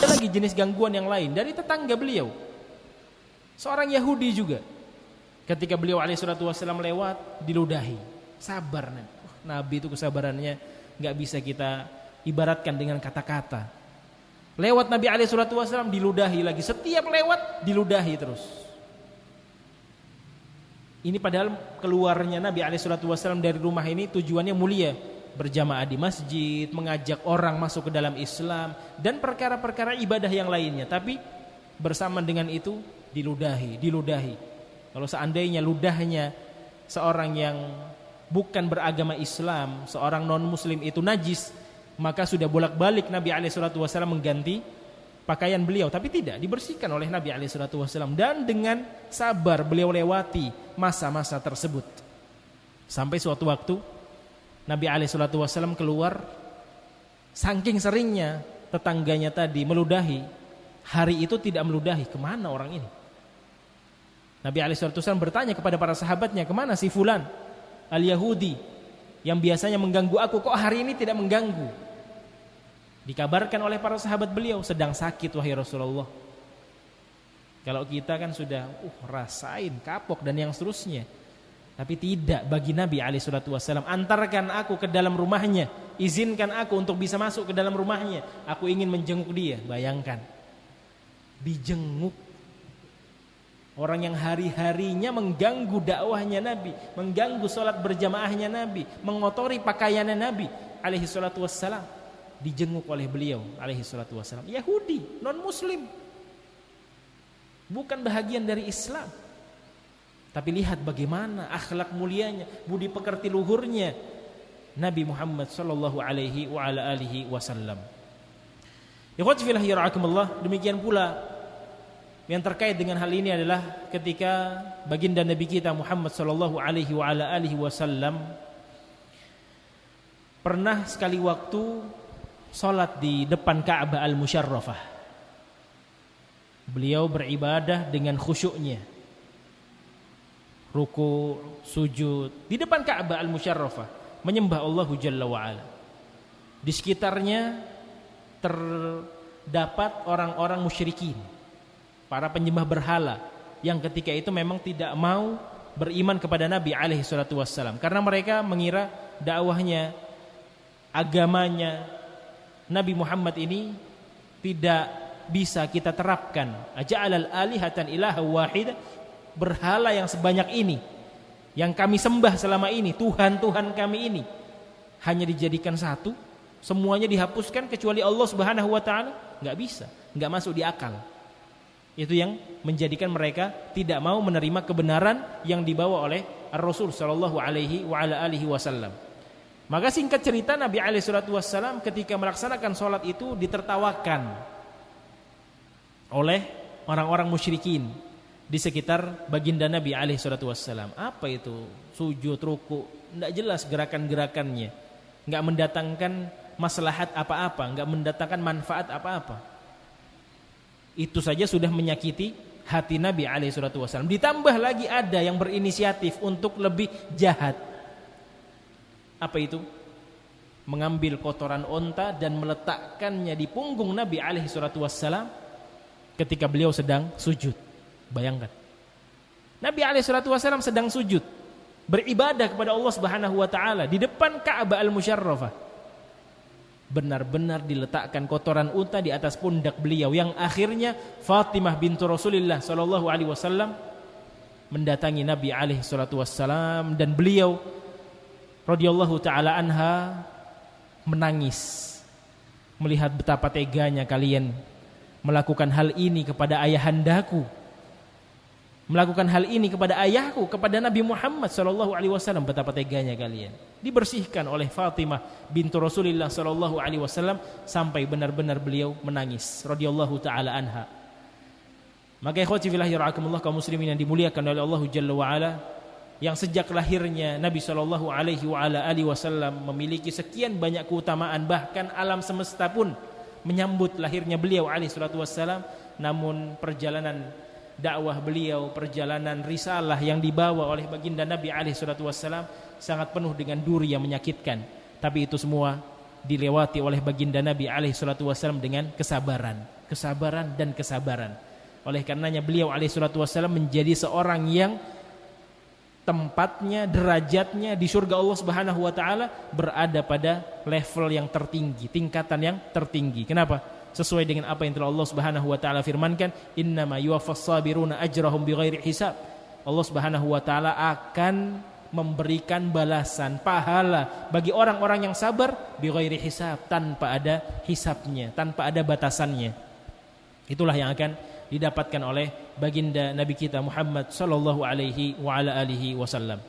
Ada lagi jenis gangguan yang lain dari tetangga beliau, seorang Yahudi juga. Ketika beliau alaihi salatu wassalam lewat, diludahi. Sabar Nabi. Nabi itu kesabarannya gak bisa kita ibaratkan dengan kata-kata. Lewat Nabi alaihi salatu wassalam, diludahi lagi. Setiap lewat diludahi terus. Ini padahal keluarnya Nabi alaihi salatu wassalam dari rumah ini tujuannya mulia, berjamaah di masjid, mengajak orang masuk ke dalam Islam, dan perkara-perkara ibadah yang lainnya. Tapi bersama dengan itu diludahi. Kalau seandainya ludahnya seorang yang bukan beragama Islam, seorang non-muslim itu najis, maka sudah bolak-balik Nabi alaihissalatu wassalam mengganti pakaian beliau. Tapi tidak, dibersihkan oleh Nabi alaihissalatu wassalam. Dan dengan sabar beliau lewati masa-masa tersebut. Sampai suatu waktu Nabi alaihissalatu wassalam keluar, saking seringnya tetangganya tadi meludahi, hari itu tidak meludahi. Kemana orang ini? Nabi alaihissalatu wassalam bertanya kepada para sahabatnya, kemana si fulan al-Yahudi yang biasanya mengganggu aku, kok hari ini tidak mengganggu? Dikabarkan oleh para sahabat beliau, sedang sakit wahai Rasulullah. Kalau kita kan sudah rasain kapok dan yang seterusnya. Tapi tidak bagi Nabi alaihissalatu wassalam. Antarkan aku ke dalam rumahnya, izinkan aku untuk bisa masuk ke dalam rumahnya, aku ingin menjenguk dia. Bayangkan, dijenguk orang yang hari-harinya mengganggu dakwahnya Nabi, mengganggu sholat berjamaahnya Nabi, mengotori pakaiannya Nabi alaihissalatu wassalam, dijenguk oleh beliau alaihissalatu wassalam. Yahudi, non muslim, bukan bahagian dari Islam. Tapi lihat bagaimana akhlak mulianya, budi pekerti luhurnya Nabi Muhammad sallallahu alaihi wa ala alihi wasallam. Ikhwati fillah yarhamukumullah, demikian pula yang terkait dengan hal ini adalah ketika baginda Nabi kita Muhammad sallallahu alaihi wa ala alihi wasallam pernah sekali waktu salat di depan Ka'bah al-Musyarrafah. Beliau beribadah dengan khusyuknya, ruku, sujud di depan Ka'bah al-Musyarrafah, menyembah Allah Jalla wa'ala. Di sekitarnya terdapat orang-orang musyrikin, para penyembah berhala yang ketika itu memang tidak mau beriman kepada Nabi alaihi salatu wassalam, karena mereka mengira dakwahnya, agamanya Nabi Muhammad ini tidak bisa kita terapkan. Aja'alal alihatan ilaha wahida, berhala yang sebanyak ini yang kami sembah selama ini, Tuhan-Tuhan kami ini hanya dijadikan satu, semuanya dihapuskan kecuali Allah Subhanahu wa taala? Enggak bisa, enggak masuk di akal. Itu yang menjadikan mereka tidak mau menerima kebenaran yang dibawa oleh Ar-Rasul sallallahu alaihi wa ala alihi wasallam. Maka singkat cerita, Nabi alaihi salatu wasallam ketika melaksanakan salat itu ditertawakan oleh orang-orang musyrikin di sekitar baginda Nabi alaihi salatu wassalam. Apa itu? Sujud, ruku, tidak jelas gerakan-gerakannya, enggak mendatangkan maslahat apa-apa, enggak mendatangkan manfaat apa-apa. Itu saja sudah menyakiti hati Nabi alaihi salatu wassalam. Ditambah lagi ada yang berinisiatif untuk lebih jahat. Apa itu? Mengambil kotoran onta dan meletakkannya di punggung Nabi alaihi salatu wassalam ketika beliau sedang sujud. Bayangkan, Nabi alaihissalatu wassalam sedang sujud beribadah kepada Allah Subhanahu wa taala di depan Ka'bah al-Musyarrafah. Benar-benar diletakkan kotoran unta di atas pundak beliau, yang akhirnya Fatimah bintu Rasulullah sallallahu alaihi wasallam mendatangi Nabi alaihissalatu wassalam, dan beliau radhiyallahu taala anha menangis melihat betapa teganya kalian melakukan hal ini kepada ayahandaku, melakukan hal ini kepada ayahku, kepada Nabi Muhammad sallallahu alaihi wasallam. Betapa teganya kalian. Dibersihkan oleh Fatimah bintu Rasulullah sallallahu alaihi wasallam sampai benar-benar beliau menangis radhiyallahu taala anha. Maka ikhwati fillah yarhamukumullah, kaum muslimin yang dimuliakan oleh Allah Jalla wa ala, yang sejak lahirnya Nabi sallallahu alaihi wa ala alihi wasallam memiliki sekian banyak keutamaan, bahkan alam semesta pun menyambut lahirnya beliau alaihi salatu wassalam, namun perjalanan dakwah beliau, perjalanan risalah yang dibawa oleh baginda Nabi alaihi salatu wassalam sangat penuh dengan duri yang menyakitkan. Tapi itu semua dilewati oleh baginda Nabi alaihi salatu wasallam dengan kesabaran dan kesabaran. Oleh karenanya beliau alaihi salatu wasallam menjadi seorang yang tempatnya, derajatnya di surga Allah Subhanahu wa taala berada pada level yang tertinggi, tingkatan yang tertinggi. Kenapa? Sesuai dengan apa yang telah Allah Subhanahu wa taala firmankan, innama yuwaffas sabiruna ajrahum bighairi hisab. Allah Subhanahu wa taala akan memberikan balasan pahala bagi orang-orang yang sabar bighairi hisab, tanpa ada hisabnya, tanpa ada batasannya. Itulah yang akan didapatkan oleh baginda Nabi kita Muhammad sallallahu alaihi wa ala alihi wasallam.